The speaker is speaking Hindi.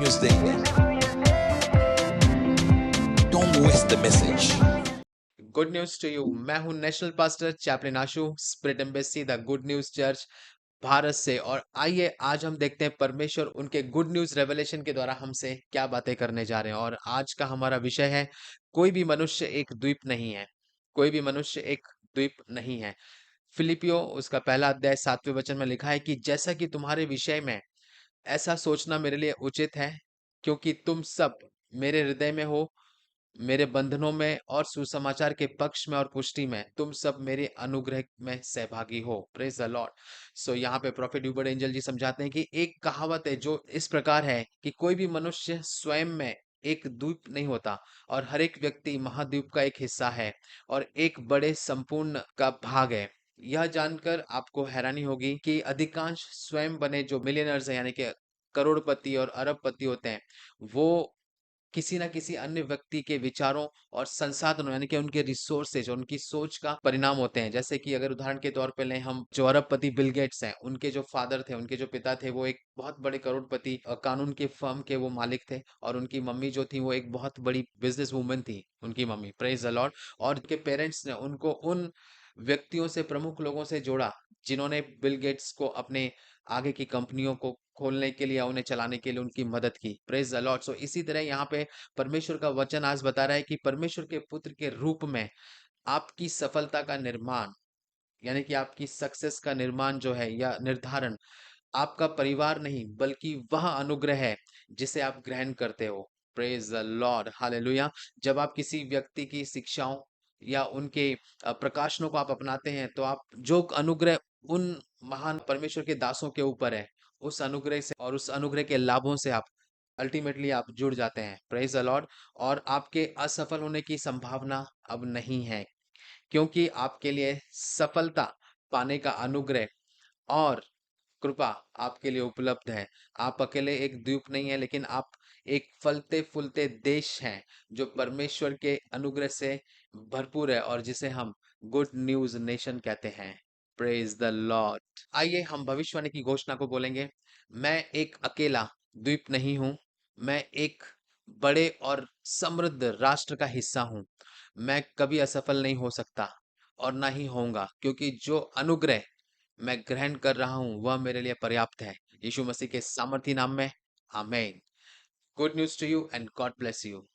न्यूज देंगे। Don't waste the message. Good news to you. मैं हूं national pastor Chaplin Ashu, spirit embassy the good news church Bharat से। और आइए आज हम देखते हैं परमेश्वर उनके गुड न्यूज रेवलेशन के द्वारा हमसे क्या बातें करने जा रहे हैं। और आज का हमारा विषय है, कोई भी मनुष्य एक द्वीप नहीं है। कोई भी मनुष्य एक द्वीप नहीं है। फिलिपियो उसका पहला अध्याय 7वें वचन में लिखा है कि जैसा कि तुम्हारे विषय में ऐसा सोचना मेरे लिए उचित है, क्योंकि तुम सब मेरे हृदय में हो, मेरे बंधनों में और सुसमाचार के पक्ष में और पुष्टि में तुम सब मेरे अनुग्रह में सहभागी हो। Praise the Lord. सो यहाँ पे प्रॉफिट ह्यूबर्ट एंजल जी समझाते हैं कि एक कहावत है जो इस प्रकार है कि कोई भी मनुष्य स्वयं में एक द्वीप नहीं होता, और हर एक व्यक्ति महाद्वीप का एक हिस्सा है और एक बड़े संपूर्ण का भाग है। यह जानकर आपको हैरानी होगी कि अधिकांश स्वयं बने जो मिलियनर्स हैं, यानी कि करोड़पति और अरबपति होते हैं, वो किसी ना किसी अन्य व्यक्ति के विचारों और संसाधनों, यानी कि उनके रिसोर्सेज, उनकी सोच का परिणाम होते हैं। जैसे कि अगर उदाहरण के तौर पे लें, हम जो अरबपति बिल गेट्स हैं, उनके जो फादर थे, उनके जो पिता थे, वो एक बहुत बड़े करोड़पति कानून के फर्म के वो मालिक थे। और उनकी मम्मी जो थी वो एक बहुत बड़ी बिजनेस वूमन थी, उनकी मम्मी। Praise the Lord. और उनके पेरेंट्स ने उनको उन व्यक्तियों से, प्रमुख लोगों से जोड़ा जिन्होंने बिल गेट्स को अपने आगे की कंपनियों को खोलने के लिए या उन्हें चलाने के लिए उनकी मदद की। Praise the Lord. सो इसी तरह यहाँ पे परमेश्वर का वचन आज बता रहा है कि परमेश्वर के पुत्र के रूप में आपकी सफलता का निर्माण, यानी कि आपकी सक्सेस का निर्माण जो है या निर्धारण, आपका परिवार नहीं बल्कि वह अनुग्रह है जिसे आप ग्रहण करते हो। Praise the Lord, hallelujah. जब आप किसी व्यक्ति की शिक्षाओं या उनके प्रकाशनों को आप अपनाते हैं, तो आप जो अनुग्रह उन महान परमेश्वर के दासों के ऊपर है, उस अनुग्रह से और उस अनुग्रह के लाभों से आप अल्टीमेटली आप जुड़ जाते हैं। Praise the Lord. और आपके असफल होने की संभावना अब नहीं है, क्योंकि आपके लिए सफलता पाने का अनुग्रह और कृपा आपके लिए उपलब्ध है। आप अकेले एक द्वीप नहीं है, लेकिन आप एक फलते फूलते देश हैं जो परमेश्वर के अनुग्रह से भरपूर है और जिसे हम गुड न्यूज नेशन कहते हैं। Praise the Lord. आइए हम भविष्यवाणी की घोषणा को बोलेंगे। मैं एक अकेला द्वीप नहीं हूं, मैं एक बड़े और समृद्ध राष्ट्र का हिस्सा हूं। मैं कभी असफल नहीं हो सकता और ना ही होऊंगा, क्योंकि जो अनुग्रह मैं ग्रहण कर रहा हूं वह मेरे लिए पर्याप्त है। यीशु मसीह के सामर्थी नाम में, amen. Good news to you and God bless you.